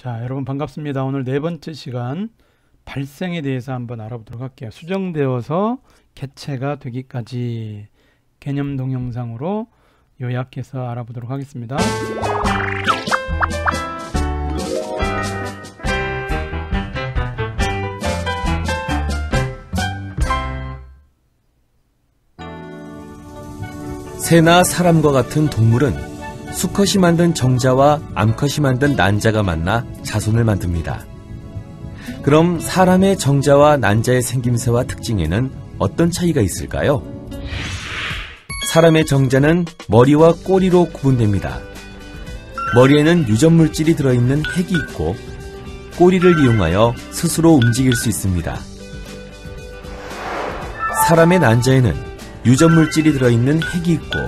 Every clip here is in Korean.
자, 여러분 반갑습니다. 오늘 네 번째 시간 발생에 대해서 한번 알아보도록 할게요. 수정되어서 개체가 되기까지 개념 동영상으로 요약해서 알아보도록 하겠습니다. 새나 사람과 같은 동물은 수컷이 만든 정자와 암컷이 만든 난자가 만나 자손을 만듭니다. 그럼 사람의 정자와 난자의 생김새와 특징에는 어떤 차이가 있을까요? 사람의 정자는 머리와 꼬리로 구분됩니다. 머리에는 유전물질이 들어있는 핵이 있고 꼬리를 이용하여 스스로 움직일 수 있습니다. 사람의 난자에는 유전물질이 들어있는 핵이 있고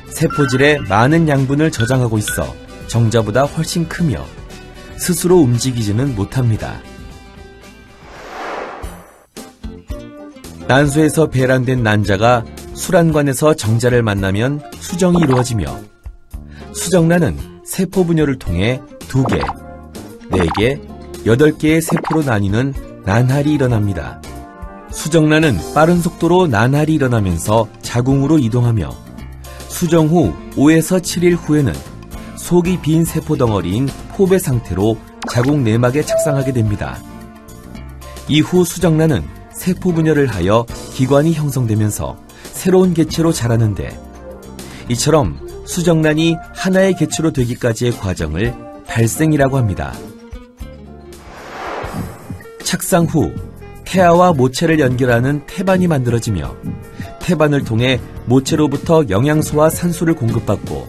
세포질에 많은 양분을 저장하고 있어 정자보다 훨씬 크며 스스로 움직이지는 못합니다. 난소에서 배란된 난자가 수란관에서 정자를 만나면 수정이 이루어지며 수정란은 세포 분열을 통해 2개, 4개, 8개의 세포로 나뉘는 난할이 일어납니다. 수정란은 빠른 속도로 난할이 일어나면서 자궁으로 이동하며 수정 후 5에서 7일 후에는 속이 빈 세포 덩어리인 포배 상태로 자궁 내막에 착상하게 됩니다. 이후 수정란은 세포 분열을 하여 기관이 형성되면서 새로운 개체로 자라는데 이처럼 수정란이 하나의 개체로 되기까지의 과정을 발생이라고 합니다. 착상 후 태아와 모체를 연결하는 태반이 만들어지며 태반을 통해 모체로부터 영양소와 산소를 공급받고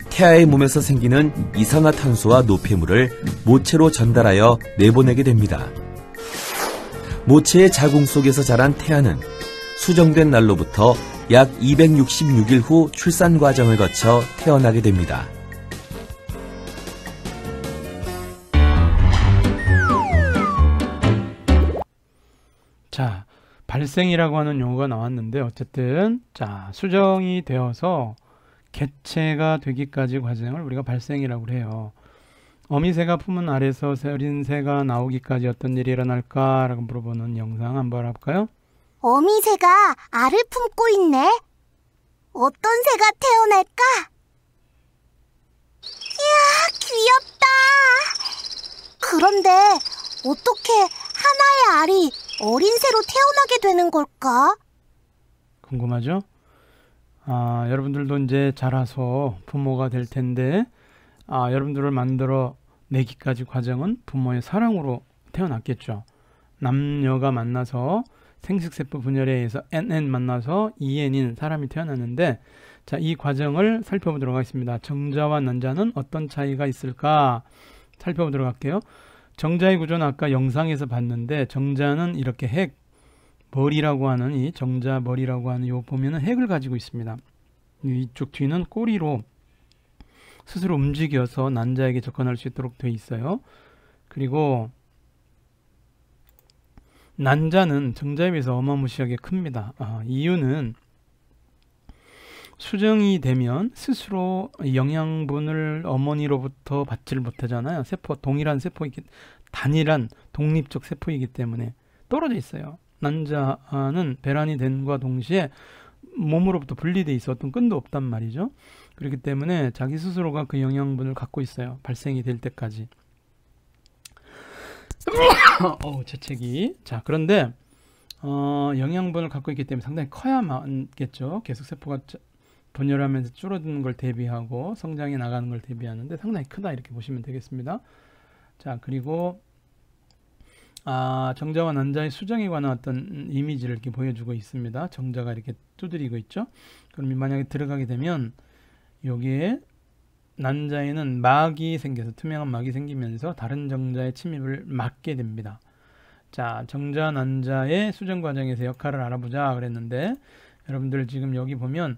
태아의 몸에서 생기는 이산화탄소와 노폐물을 모체로 전달하여 내보내게 됩니다. 모체의 자궁 속에서 자란 태아는 수정된 날로부터 약 266일 후 출산 과정을 거쳐 태어나게 됩니다. 자, 발생이라고 하는 용어가 나왔는데 어쨌든 자, 수정이 되어서 개체가 되기까지 과정을 우리가 발생이라고 해요. 어미새가 품은 알에서 어린 새가 나오기까지 어떤 일이 일어날까? 라고 물어보는 영상 한번 알아볼까요? 어미새가 알을 품고 있네. 어떤 새가 태어날까? 이야, 귀엽다. 그런데 어떻게 하나의 알이 어린 새로 태어나게 되는 걸까? 궁금하죠? 여러분들도 이제 자라서 부모가 될 텐데 여러분들을 만들어 내기까지 과정은 부모의 사랑으로 태어났겠죠. 남녀가 만나서 생식세포 분열에 의해서 NN 만나서 EN인 사람이 태어났는데 자, 이 과정을 살펴보도록 하겠습니다. 정자와 난자는 어떤 차이가 있을까 살펴보도록 할게요. 정자의 구조는 아까 영상에서 봤는데 정자는 이렇게 핵, 머리라고 하는 이 정자 머리라고 하는 요 보면은 핵을 가지고 있습니다. 이쪽 뒤는 꼬리로 스스로 움직여서 난자에게 접근할 수 있도록 되어 있어요. 그리고 난자는 정자에 비해서 어마무시하게 큽니다. 이유는 수정이 되면 스스로 영양분을 어머니로부터 받지를 못하잖아요. 세포, 동일한 세포이기, 단일한 독립적 세포이기 때문에 떨어져 있어요. 난자는 배란이 됨과 동시에 몸으로부터 분리돼 있어 어떤 끈도 없단 말이죠. 그렇기 때문에 자기 스스로가 그 영양분을 갖고 있어요. 발생이 될 때까지. 재채기. 자, 그런데 영양분을 갖고 있기 때문에 상당히 커야만겠죠. 계속 세포가 분열하면서 줄어드는 걸 대비하고 성장해 나가는 걸 대비하는데 상당히 크다 이렇게 보시면 되겠습니다. 자, 그리고 정자와 난자의 수정에 관한 어떤 이미지를 이렇게 보여주고 있습니다. 정자가 이렇게 두드리고 있죠. 그럼 만약에 들어가게 되면 여기에 난자에는 막이 생겨서 투명한 막이 생기면서 다른 정자의 침입을 막게 됩니다. 자, 정자 난자의 수정 과정에서 역할을 알아보자 그랬는데 여러분들 지금 여기 보면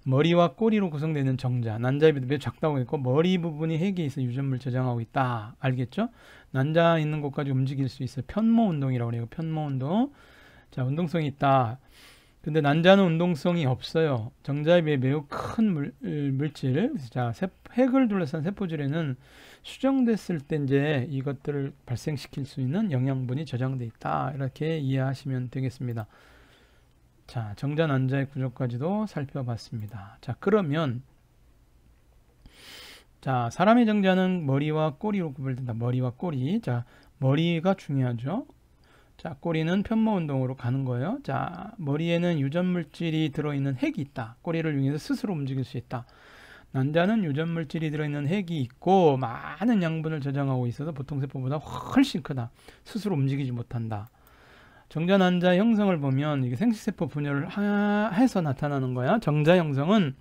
머리와 꼬리로 구성되는 정자, 난자의 비도 매우 작다고 했고 머리 부분이 핵에 있어 유전물 저장하고 있다. 알겠죠? 난자 있는 곳까지 움직일 수 있어요. 편모 운동이라고 그래요. 편모 운동. 자, 운동성이 있다. 근데 난자는 운동성이 없어요. 정자에 비해 매우 큰 물질. 자, 핵을 둘러싼 세포질에는 수정됐을 때 이제 이것들을 발생시킬 수 있는 영양분이 저장돼 있다. 이렇게 이해하시면 되겠습니다. 자, 정자 난자의 구조까지도 살펴봤습니다. 자, 그러면 자, 사람의 정자는 머리와 꼬리로 구별된다. 머리와 꼬리. 자, 머리가 중요하죠. 자, 꼬리는 편모 운동으로 가는 거예요. 자, 머리에는 유전 물질이 들어있는 핵이 있다. 꼬리를 이용해서 스스로 움직일 수 있다. 난자는 유전 물질이 들어있는 핵이 있고 많은 양분을 저장하고 있어서 보통 세포보다 훨씬 크다. 스스로 움직이지 못한다. 정자 난자 형성을 보면 이게 생식세포 분열을 해서 나타나는 거야. 정자 형성은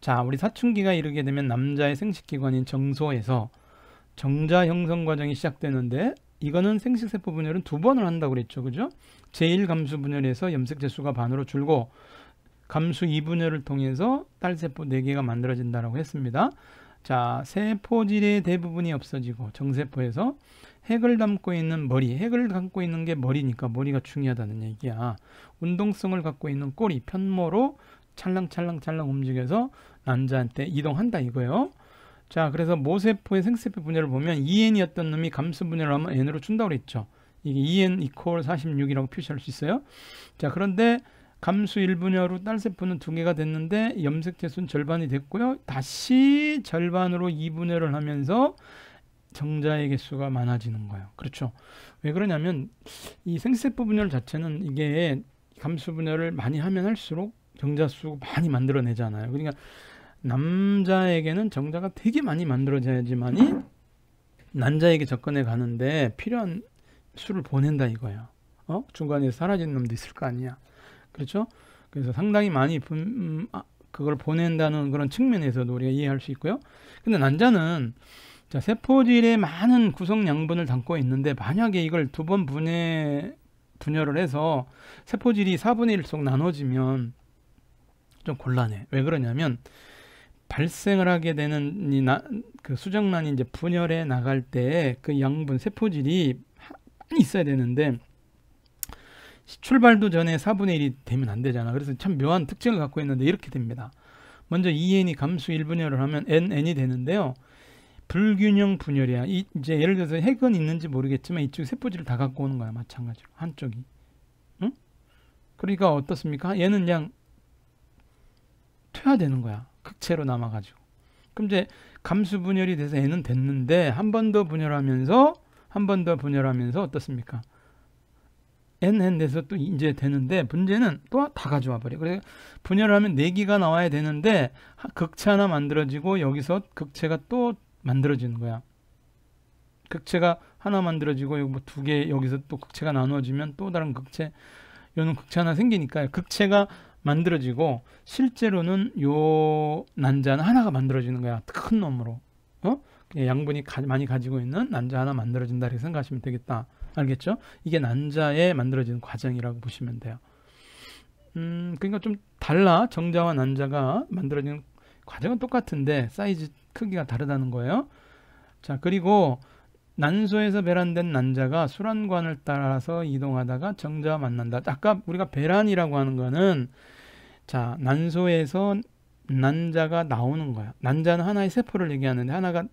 자, 우리 사춘기가 이르게 되면 남자의 생식기관인 정소에서 정자 형성 과정이 시작되는데 이거는 생식세포 분열은 2번을 한다고 그랬죠. 그죠? 제1감수 분열에서 염색체 수가 반으로 줄고 감수 2분열을 통해서 딸세포 4개가 만들어진다고 했습니다. 자, 세포질의 대부분이 없어지고 정세포에서 핵을 담고 있는 머리, 핵을 담고 있는 게 머리니까 머리가 중요하다는 얘기야. 운동성을 갖고 있는 꼬리, 편모로 찰랑찰랑찰랑 움직여서 난자한테 이동한다 이거예요. 자, 그래서 모세포의 생세포 분열을 보면 2n이었던 놈이 감수 분열을 하면 n으로 준다고 그랬죠. 이게 2n equal 46이라고 표시할 수 있어요. 자, 그런데 감수 1분열로 딸세포는 2개가 됐는데 염색체 수는 절반이 됐고요. 다시 절반으로 2분열을 하면서 정자의 개수가 많아지는 거예요. 그렇죠. 왜 그러냐면 이 생세포 분열 자체는 이게 감수 분열을 많이 하면 할수록 정자 수 많이 만들어내잖아요. 그러니까 남자에게는 정자가 되게 많이 만들어져야지만이 난자에게 접근해 가는데 필요한 수를 보낸다 이거예요. 중간에 사라진 놈도 있을 거 아니야. 그렇죠? 그래서 상당히 많이 그걸 보낸다는 그런 측면에서도 우리가 이해할 수 있고요. 근데 난자는 자, 세포질에 많은 구성 양분을 담고 있는데 만약에 이걸 2번 분열을 해서 세포질이 4분의 1씩 나눠지면 좀 곤란해. 왜 그러냐면 발생을 하게 되는 그 수정란이 이제 분열해 나갈 때 그 양분 세포질이 많이 있어야 되는데 출발도 전에 4분의 1이 되면 안 되잖아. 그래서 참 묘한 특징을 갖고 있는데 이렇게 됩니다. 먼저 2n이 감수 1분열을 하면 n이 되는데요. 불균형 분열이야. 이제 예를 들어서 핵은 있는지 모르겠지만 이쪽 세포질을 다 갖고 오는 거야. 마찬가지로 한쪽이. 응? 그러니까 어떻습니까? 얘는 그냥 퇴화되는 거야. 극체로 남아가지고. 그럼 이제 감수 분열이 돼서 n은 됐는데 한 번 더 분열하면서 어떻습니까? n 돼서 또 이제 되는데 문제는 또 다 가져와 버려. 그래서 분열하면 4개가 나와야 되는데 극체 하나 만들어지고 여기서 극체가 또 만들어지는 거야. 극체가 하나 만들어지고 여기 뭐 2개 여기서 또 극체가 나누어지면 또 다른 극체, 요는 극체 하나 생기니까 극체가 만들어지고 실제로는 요 난자는 하나가 만들어지는 거야. 큰 놈으로. 양분이 많이 가지고 있는 난자 하나 만들어진다 이렇게 생각하시면 되겠다. 알겠죠? 이게 난자에 만들어지는 과정이라고 보시면 돼요. 그러니까 좀 달라. 정자와 난자가 만들어지는 과정은 똑같은데 사이즈 크기가 다르다는 거예요. 자, 그리고 난소에서 배란된 난자가 수란관을 따라서 이동하다가 정자와 만난다. 아까 우리가 배란이라고 하는 거는 자, 난소에서 난자가 나오는 거야. 난자는 하나의 세포를 얘기하는데 하나가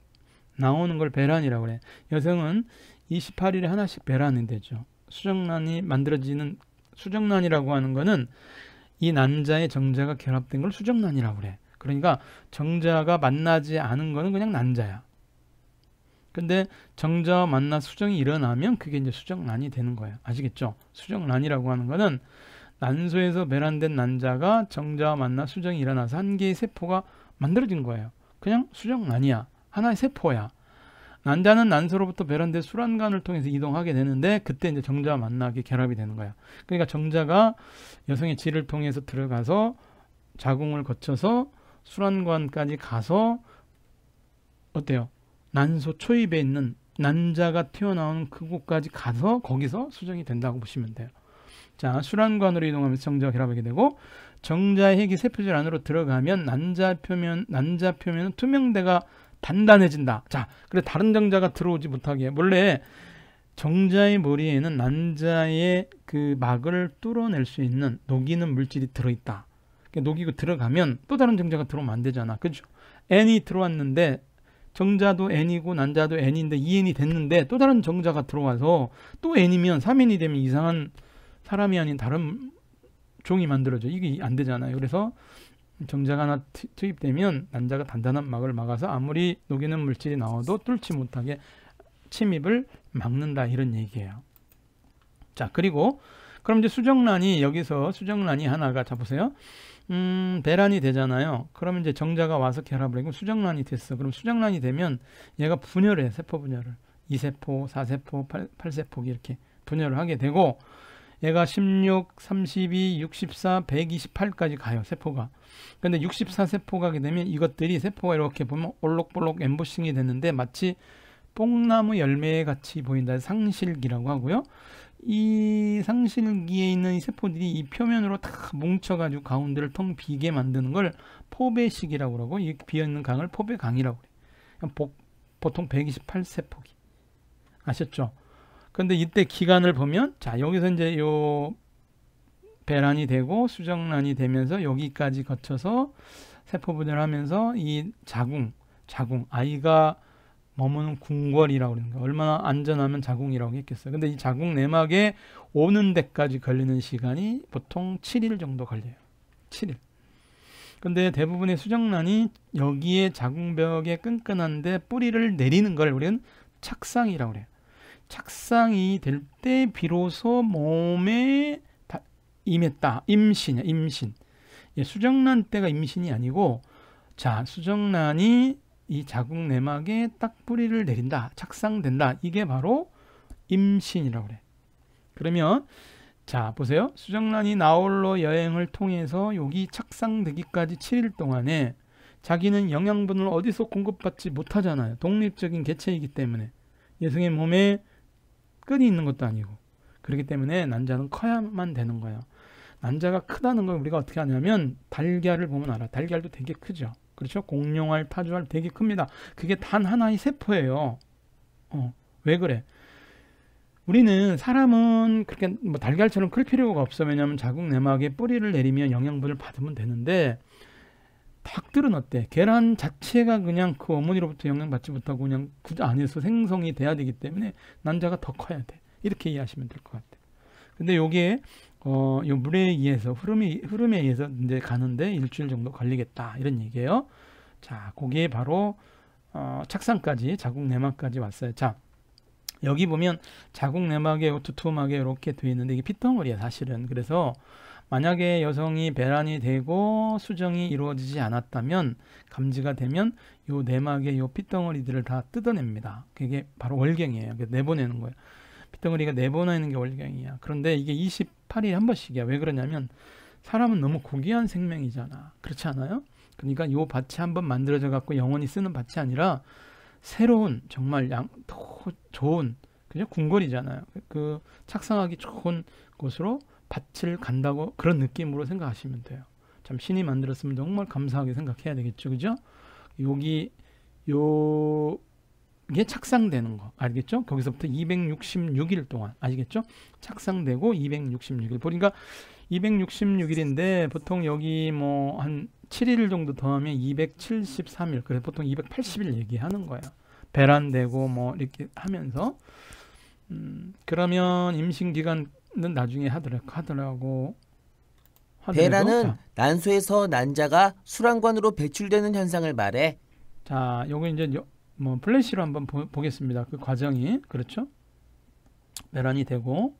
나오는 걸 배란이라고 그래. 여성은 28일에 하나씩 배란이 되죠. 수정란이 만들어지는 수정란이라고 하는 거는 이 난자의 정자가 결합된 걸 수정란이라고 그래. 그러니까 정자가 만나지 않은 거는 그냥 난자야. 근데 정자와 만나 수정이 일어나면 그게 이제 수정란이 되는 거예요. 아시겠죠? 수정란이라고 하는 거는 난소에서 배란된 난자가 정자와 만나 수정이 일어나서 한 개의 세포가 만들어진 거예요. 그냥 수정란이야. 하나의 세포야. 난자는 난소로부터 배란된 수란관을 통해서 이동하게 되는데 그때 이제 정자와 만나게 결합이 되는 거야. 그러니까 정자가 여성의 질을 통해서 들어가서 자궁을 거쳐서 수란관까지 가서 어때요? 난소 초입에 있는 난자가 튀어나오는 그곳까지 가서 거기서 수정이 된다고 보시면 돼요. 자, 수란관으로 이동하면서 정자와 결합하게 되고 정자의 핵이 세포질 안으로 들어가면 난자 표면은 투명대가 단단해진다. 자, 그래 다른 정자가 들어오지 못하게. 원래 정자의 머리에는 난자의 그 막을 뚫어낼 수 있는 녹이는 물질이 들어있다. 녹이고 들어가면 또 다른 정자가 들어오면 안 되잖아. 그죠? N이 들어왔는데 정자도 n이고 난자도 n인데 2n이 됐는데 또 다른 정자가 들어와서 또 n이면 3n이 되면 이상한 사람이 아닌 다른 종이 만들어져. 이게 안 되잖아요. 그래서 정자가 하나 투입되면 난자가 단단한 막을 막아서 아무리 녹이는 물질이 나와도 뚫지 못하게 침입을 막는다, 이런 얘기예요. 자, 그리고 그럼 이제 수정란이, 여기서 수정란이 하나가, 자 보세요. 배란이 되잖아요. 그러면 이제 정자가 와서 결합을 하고 수정란이 됐어. 그럼 수정란이 되면 얘가 분열해, 세포 분열을. 2세포, 4세포, 8세포 이렇게 분열을 하게 되고, 얘가 16, 32, 64, 128까지 가요, 세포가. 근데 64세포 가게 되면 이것들이, 세포가 이렇게 보면 올록볼록 엠보싱이 됐는데 마치 뽕나무 열매 같이 보인다. 상실기라고 하고요. 이 상실기에 있는 이 세포들이 이 표면으로 다 뭉쳐가지고 가운데를 텅 비게 만드는 걸 포배식이라고 그러고, 이 비어있는 강을 포배강이라고 그래요. 보통 128세포기. 아셨죠? 근데 이때 기간을 보면, 자, 여기서 이제 요 배란이 되고 수정란이 되면서 여기까지 거쳐서 세포 분열하면서 이 자궁, 아이가 머무는 궁궐이라고 그러는 거예요. 얼마나 안전하면 자궁이라고 했겠어요. 근데 이 자궁 내막에 오는 데까지 걸리는 시간이 보통 7일 정도 걸려요. 7일. 근데 대부분의 수정란이 여기에 자궁벽에 끈끈한데 뿌리를 내리는 걸 우리는 착상이라고 그래요. 착상이 될 때 비로소 몸에 임했다. 임신이야, 임신. 예, 수정란 때가 임신이 아니고, 자, 수정란이 이 자궁 내막에 딱 뿌리를 내린다, 착상된다. 이게 바로 임신이라고 그래. 그러면 자, 보세요. 수정란이 나홀로 여행을 통해서 여기 착상되기까지 7일 동안에 자기는 영양분을 어디서 공급받지 못하잖아요. 독립적인 개체이기 때문에. 여성의 몸에 끈이 있는 것도 아니고. 그렇기 때문에 난자는 커야만 되는 거예요. 난자가 크다는 걸 우리가 어떻게 하냐면 달걀을 보면 알아. 달걀도 되게 크죠. 그렇죠? 공룡알, 파주알 되게 큽니다. 그게 단 하나의 세포예요. 왜 그래? 우리는, 사람은 그렇게 뭐 달걀처럼 클 필요가 없어. 왜냐하면 자궁 내막에 뿌리를 내리면 영양분을 받으면 되는데, 닭들은 어때? 계란 자체가 그냥 그 어머니로부터 영향받지 못하고 그냥 그 안에서 생성이 돼야 되기 때문에 난자가 더 커야 돼. 이렇게 이해하시면 될 것 같아요. 근데 요게 요 물에 의해서 흐름에 의해서 이제 가는데 일주일 정도 걸리겠다, 이런 얘기예요. 자, 그게 바로 착상까지, 자궁 내막까지 왔어요. 자, 여기 보면 자궁 내막에 두툼하게 이렇게 돼 있는데 이게 핏덩어리야, 사실은. 그래서 만약에 여성이 배란이 되고 수정이 이루어지지 않았다면, 감지가 되면 요 내막의 요 핏덩어리들을 다 뜯어냅니다. 그게 바로 월경이에요. 내보내는 거예요. 핏덩어리가 내보내는 게 월경이야. 그런데 이게 28일에 한 번씩이야. 왜 그러냐면 사람은 너무 고귀한 생명이잖아. 그렇지 않아요? 그러니까 요 밭이 한번 만들어져 갖고 영원히 쓰는 밭이 아니라 새로운, 정말 더 좋은, 그죠? 궁궐이잖아요. 그 착상하기 좋은 곳으로 밭을 간다고, 그런 느낌으로 생각하시면 돼요. 참 신이 만들었으면 정말 감사하게 생각해야 되겠죠. 그죠? 여기 이게 착상되는 거 알겠죠? 거기서부터 266일 동안, 아시겠죠? 착상되고 266일. 그러니까 266일인데 보통 여기 뭐 한 7일 정도 더하면 273일. 그래서 보통 280일 얘기하는 거예요. 배란되고 뭐 이렇게 하면서 그러면 임신 기간은 나중에 하더라고. 배란은 난소에서 난자가 수란관으로 배출되는 현상을 말해. 자, 요거 이제 뭐 플래시로 한번 보겠습니다. 그 과정이, 그렇죠? 배란이 되고,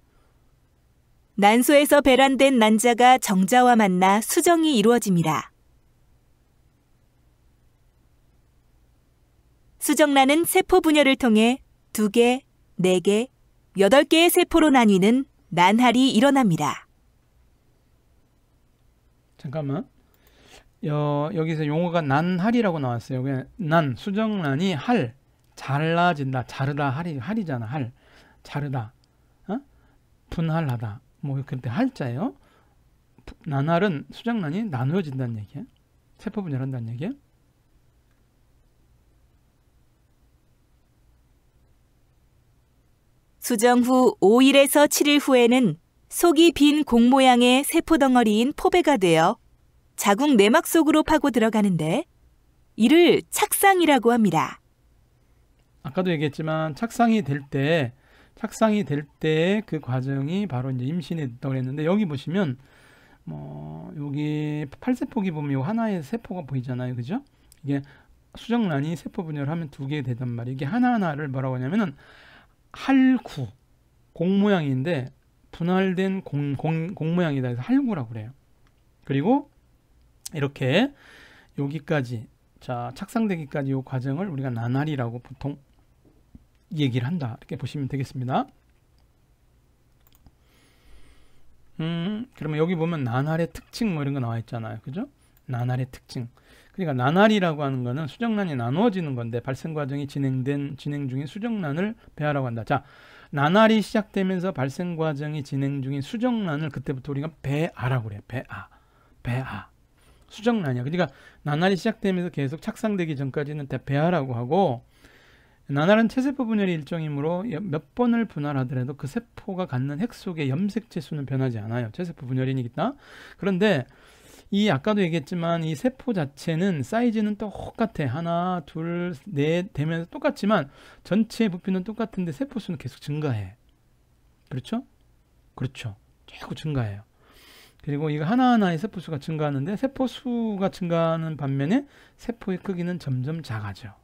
난소에서 배란된 난자가 정자와 만나 수정이 이루어집니다. 수정란은 세포 분열을 통해 2개, 4개, 8개의 세포로 나뉘는 난할이 일어납니다. 잠깐만. 여기서 용어가 난할이라고 나왔어요. 그냥 수정란이 잘라진다. 자르다, 할이잖아. 자르다. 분할하다. 뭐 그때 할자예요. 난할은 수정란이 나누어진다는 얘기예요. 세포 분열한다는 얘기예요. 수정 후 5일에서 7일 후에는 속이 빈 공 모양의 세포 덩어리인 포배가 되어 자궁 내막 속으로 파고 들어가는데 이를 착상이라고 합니다. 아까도 얘기했지만 착상이 될 때 그 과정이 바로 이제 임신에 있다고 그랬는데, 여기 보시면 여기 8세포기 보면 하나의 세포가 보이잖아요. 그죠? 이게 수정란이 세포 분열하면 2개 되단 말이에요. 이게 하나하나를 뭐라고 하냐면은 할구, 공 모양인데 분할된 공 모양이다 해서 할구라고 그래요. 그리고 이렇게 여기까지, 자, 착상되기까지 이 과정을 우리가 나날이라고 보통 얘기를 한다, 이렇게 보시면 되겠습니다. 그러면 여기 보면 나날의 특징 이런 거 나와 있잖아요. 그죠? 나날의 특징. 그러니까 나날이라고 하는 거는 수정란이 나누어지는 건데, 발생 과정이 진행 중인 수정란을 배아라고 한다. 자, 나날이 시작되면서 발생 과정이 진행 중인 수정란을 그때부터 우리가 배아라고 그래요. 배아. 수정란이야. 그러니까 나날이 시작되면서 계속 착상되기 전까지는 배아라고 하고, 나날은 체세포 분열의 일종이므로 몇 번을 분할하더라도 그 세포가 갖는 핵 속의 염색체 수는 변하지 않아요. 체세포 분열이니까. 그런데 이 아까도 얘기했지만 이 세포 자체는 사이즈는 똑같아. 하나, 둘, 넷 되면서 똑같지만 전체 부피는 똑같은데 세포 수는 계속 증가해. 그렇죠? 그렇죠. 계속 증가해요. 그리고 이거 하나하나의 세포 수가 증가하는데, 세포 수가 증가하는 반면에 세포의 크기는 점점 작아져.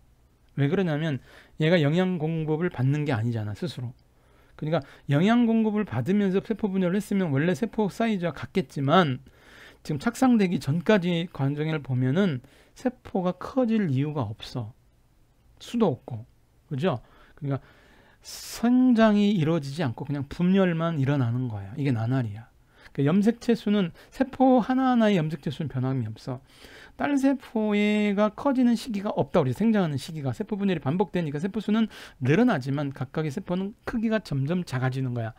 왜 그러냐면 얘가 영양 공급을 받는 게 아니잖아, 스스로. 그러니까 영양 공급을 받으면서 세포 분열을 했으면 원래 세포 사이즈와 같겠지만, 지금 착상되기 전까지 과정을 보면은 세포가 커질 이유가 없어. 수도 없고. 그죠? 그러니까 성장이 이루어지지 않고 그냥 분열만 일어나는 거야. 이게 나날이야. 그 염색체 수는, 세포 하나하나의 염색체 수는 변함이 없어. 딸 세포가 커지는 시기가 없다. 우리 생장하는 시기가, 세포 분열이 반복되니까 세포 수는 늘어나지만 각각의 세포는 크기가 점점 작아지는 거야.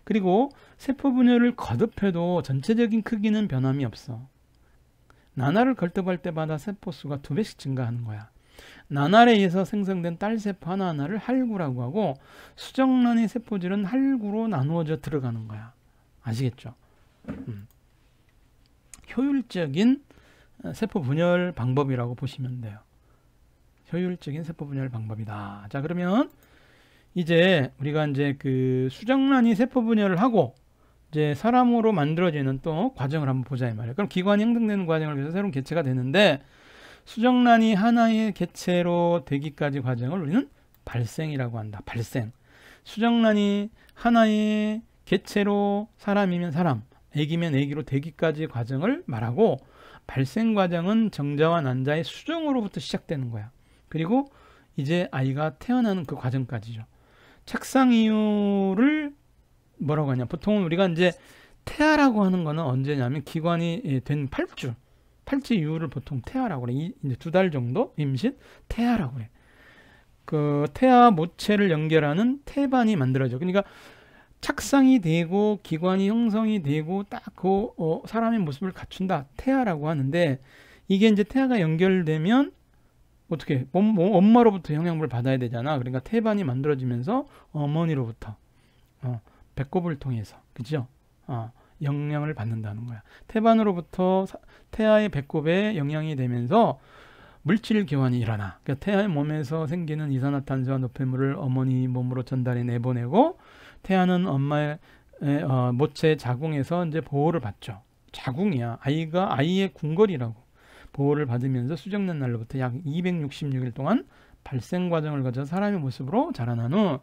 그리고 세포 분열을 거듭해도 전체적인 크기는 변함이 없어. 나날을 걸쭉할 때마다 세포 수가 2배씩 증가하는 거야. 나날에 의해서 생성된 딸 세포 하나하나를 할구라고 하고, 수정란의 세포질은 할구로 나누어져 들어가는 거야. 아시겠죠? 효율적인 세포 분열 방법이라고 보시면 돼요. 효율적인 세포 분열 방법이다. 자, 그러면 이제 우리가 이제 그 수정란이 세포 분열을 하고 이제 사람으로 만들어지는 또 과정을 한번 보자 이 말이에요. 그럼 기관이 형성되는 과정을 위해서 새로운 개체가 되는데, 수정란이 하나의 개체로 되기까지 과정을 우리는 발생이라고 한다. 발생. 수정란이 하나의 개체로, 사람이면 사람, 애기면 애기로 되기까지 과정을 말하고, 발생 과정은 정자와 난자의 수정으로부터 시작되는 거야. 그리고 이제 아이가 태어나는 그 과정까지죠. 착상 이유를 뭐라고 하냐? 보통 우리가 이제 태아라고 하는 거는 언제냐면 기관이 된 8주 이후를 보통 태아라고 그래. 이제 2달 정도 임신, 태아라고 그래. 그 태아 모체를 연결하는 태반이 만들어져. 그러니까 착상이 되고 기관이 형성이 되고 딱 그 사람의 모습을 갖춘다, 태아라고 하는데, 이게 이제 태아가 연결되면 어떻게 엄마로부터 영양분을 받아야 되잖아. 그러니까 태반이 만들어지면서 어머니로부터 배꼽을 통해서, 그죠? 영양을 받는다는 거야. 태반으로부터 태아의 배꼽에 영양이 되면서 물질 교환이 일어나. 그러니까 태아의 몸에서 생기는 이산화탄소와 노폐물을 어머니 몸으로 전달해 내보내고, 태아는 엄마의 모체 자궁에서 이제 보호를 받죠. 자궁이야. 아이의 궁궐이라고. 보호를 받으면서 수정란 날로부터 약 266일 동안 발생 과정을 거쳐 사람의 모습으로 자라난 후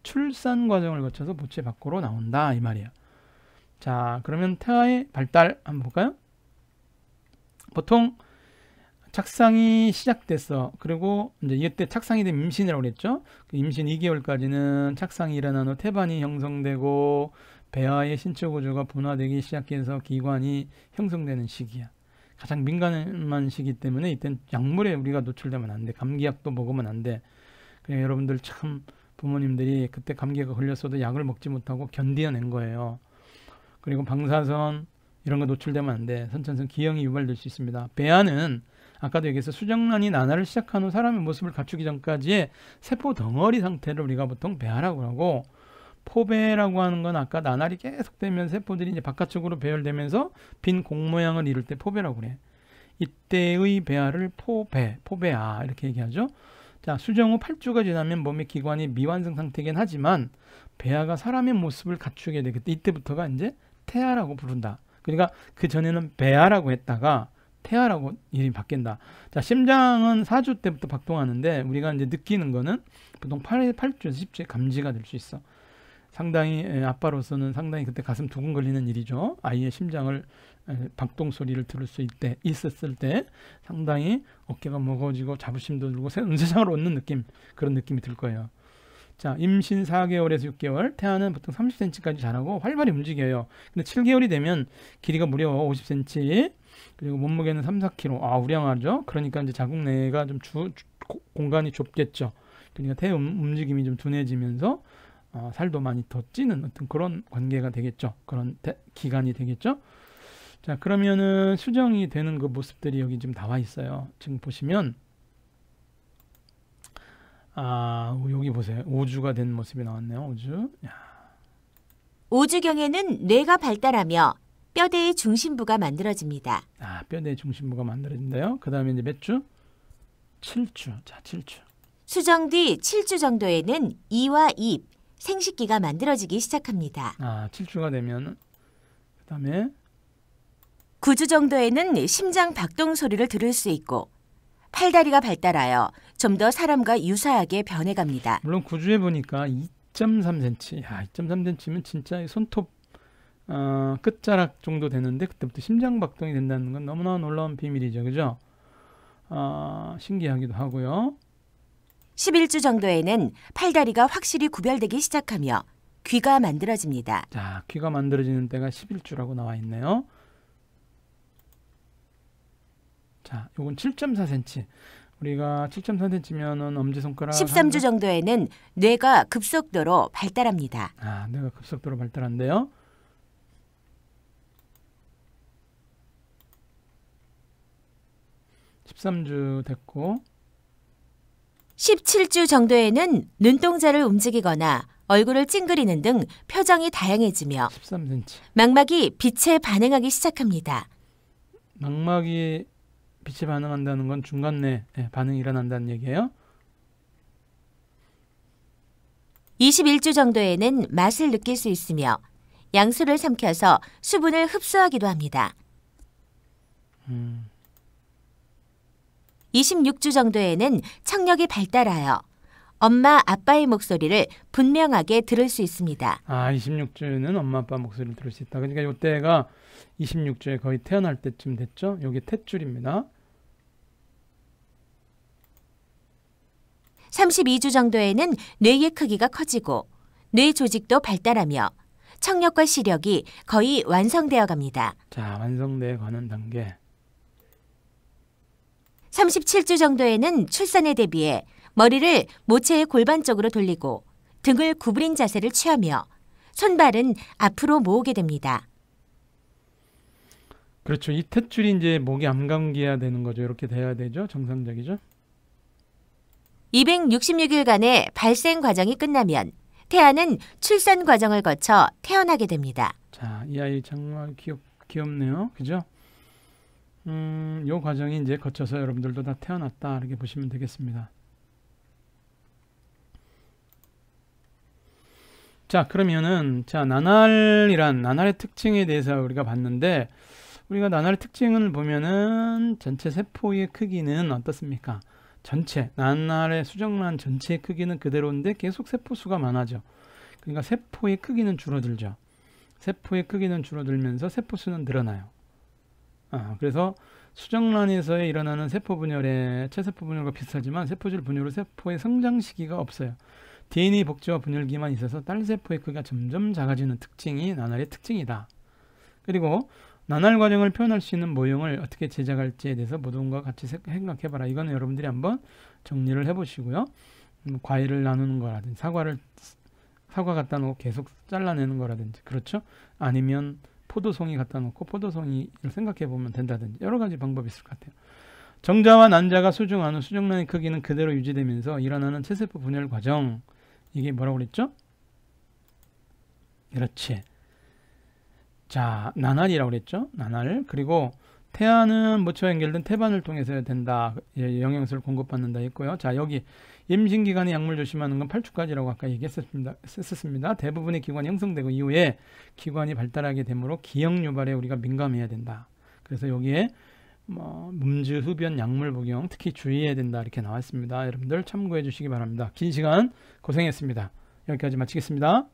출산 과정을 거쳐서 모체 밖으로 나온다, 이 말이야. 자, 그러면 태아의 발달 한번 볼까요? 보통 착상이 시작됐어. 그리고 이제 이때 착상이 되면 임신이라고 그랬죠. 그 임신 2개월까지는 착상이 일어난 후 태반이 형성되고 배아의 신체 구조가 분화되기 시작해서 기관이 형성되는 시기야. 가장 민감한 시기 때문에 이때는 약물에 우리가 노출되면 안 돼. 감기약도 먹으면 안 돼. 그냥 여러분들 참 부모님들이 그때 감기가 걸렸어도 약을 먹지 못하고 견뎌낸 거예요. 그리고 방사선 이런 거 노출되면 안 돼. 선천성 기형이 유발될 수 있습니다. 배아는 아까도 얘기해서 수정란이 나날을 시작한 후 사람의 모습을 갖추기 전까지의 세포 덩어리 상태를 우리가 보통 배아라고 하고, 포배라고 하는 건 아까 나날이 계속되면 세포들이 이제 바깥쪽으로 배열되면서 빈 공 모양을 이룰 때 포배라고 그래. 이때의 배아를 포배아 이렇게 얘기하죠. 자, 수정 후 8주가 지나면 몸의 기관이 미완성 상태이긴 하지만 배아가 사람의 모습을 갖추게 되기 때문에 이때부터가 이제 태아라고 부른다. 그러니까 그 전에는 배아라고 했다가 태아라고 이름이 바뀐다. 자, 심장은 4주 때부터 박동하는데 우리가 이제 느끼는 거는 보통 8주에서 10주에 감지가 될 수 있어. 상당히 아빠로서는 상당히 그때 가슴 두근거리는 일이죠. 아이의 심장을 박동 소리를 들을 수 있었을 때 상당히 어깨가 무거워지고 자부심도 들고 세상을 얻는 느낌, 그런 느낌이 들 거예요. 자, 임신 4개월에서 6개월, 태아는 보통 30cm까지 자라고 활발히 움직여요. 근데 7개월이 되면 길이가 무려 50cm, 그리고 몸무게는 3, 4kg. 아, 우량하죠. 그러니까 이제 자궁 내가 좀 공간이 좁겠죠. 그러니까 태 움직임이 좀 둔해지면서 살도 많이 더 찌는 어떤 그런 관계가 되겠죠. 그런 기간이 되겠죠. 자, 그러면은 수정이 되는 그 모습들이 여기 지금 나와 있어요. 지금 보시면 여기 보세요. 5주가 된 모습이 나왔네요. 5주. 야. 5주경에는 뇌가 발달하며 뼈대의 중심부가 만들어집니다. 뼈대의 중심부가 만들어진다요. 그 다음에 이제 몇 주? 7주. 자, 7주. 수정 뒤 7주 정도에는 이와 입, 생식기가 만들어지기 시작합니다. 7주가 되면 그 다음에 9주 정도에는 심장 박동 소리를 들을 수 있고 팔다리가 발달하여 좀 더 사람과 유사하게 변해갑니다. 물론 9주에 보니까 2.3cm. 2.3cm면 진짜 손톱 끝자락 정도 되는데 그때부터 심장 박동이 된다는 건 너무나 놀라운 비밀이죠. 그죠? 신기하기도 하고요. 11주 정도에는 팔다리가 확실히 구별되기 시작하며 귀가 만들어집니다. 자, 귀가 만들어지는 때가 11주라고 나와 있네요. 자, 요건 7.4cm. 우리가 7.4cm면은 엄지손가락 13주 정도에는 뇌가 급속도로 발달합니다. 뇌가 급속도로 발달한대요. 13주 됐고 17주 정도에는 눈동자를 움직이거나 얼굴을 찡그리는 등 표정이 다양해지며 13cm. 망막이 빛에 반응하기 시작합니다. 망막이 빛에 반응한다는 건 중간내 반응이 일어난다는 얘기예요. 21주 정도에는 맛을 느낄 수 있으며 양수를 삼켜서 수분을 흡수하기도 합니다. 26주 정도에는 청력이 발달하여 엄마, 아빠의 목소리를 분명하게 들을 수 있습니다. 26주에는 엄마, 아빠 목소리를 들을 수 있다. 그러니까 이때가 26주에 거의 태어날 때쯤 됐죠. 여기 탯줄입니다. 32주 정도에는 뇌의 크기가 커지고 뇌 조직도 발달하며 청력과 시력이 거의 완성되어 갑니다. 자, 완성되어 가는 단계. 37주 정도에는 출산에 대비해 머리를 모체의 골반 쪽으로 돌리고 등을 구부린 자세를 취하며 손발은 앞으로 모으게 됩니다. 그렇죠. 이 탯줄이 이제 목이 안 감겨야 되는 거죠. 이렇게 돼야 되죠. 정상적이죠. 266일간의 발생 과정이 끝나면 태아는 출산 과정을 거쳐 태어나게 됩니다. 자, 이 아이 정말 귀엽네요. 그죠? 요 과정이 이제 거쳐서 여러분들도 다 태어났다 이렇게 보시면 되겠습니다. 자, 그러면은 나날의 특징에 대해서 우리가 봤는데 우리가 나날의 특징을 보면은 전체 세포의 크기는 어떻습니까? 전체 나날의 수정란 전체의 크기는 그대로인데 계속 세포 수가 많아져. 그러니까 세포의 크기는 줄어들죠. 세포의 크기는 줄어들면서 세포 수는 늘어나요. 그래서 수정란에서 일어나는 세포 분열의 체세포 분열과 비슷하지만 세포질 분열로 세포의 성장 시기가 없어요. DNA 복제와 분열기만 있어서 딸세포의 크기가 점점 작아지는 특징이 나날의 특징이다. 그리고 나날 과정을 표현할 수 있는 모형을 어떻게 제작할지에 대해서 모두와 같이 생각해봐라. 이거는 여러분들이 한번 정리를 해보시고요. 과일을 나누는 거라든지 사과 갖다 놓고 계속 잘라내는 거라든지 그렇죠? 아니면 포도송이 갖다 놓고 포도송이를 생각해보면 된다든지 여러 가지 방법이 있을 것 같아요. 정자와 난자가 수중한 후 수정란의 크기는 그대로 유지되면서 일어나는 체세포 분열 과정, 이게 뭐라고 그랬죠? 그렇지. 자, 나날이라고 그랬죠? 나날. 그리고 태아는 모체와 연결된 태반을 통해서 된다. 영양소를 공급받는다 했고요. 자, 여기 임신 기간에 약물 조심하는 건 8주까지라고 아까 얘기했었습니다. 대부분의 기관이 형성되고 이후에 기관이 발달하게 되므로 기형 유발에 우리가 민감해야 된다. 그래서 여기에 문즈, 흡연, 약물 복용 특히 주의해야 된다 이렇게 나왔습니다. 여러분들 참고해 주시기 바랍니다. 긴 시간 고생했습니다. 여기까지 마치겠습니다.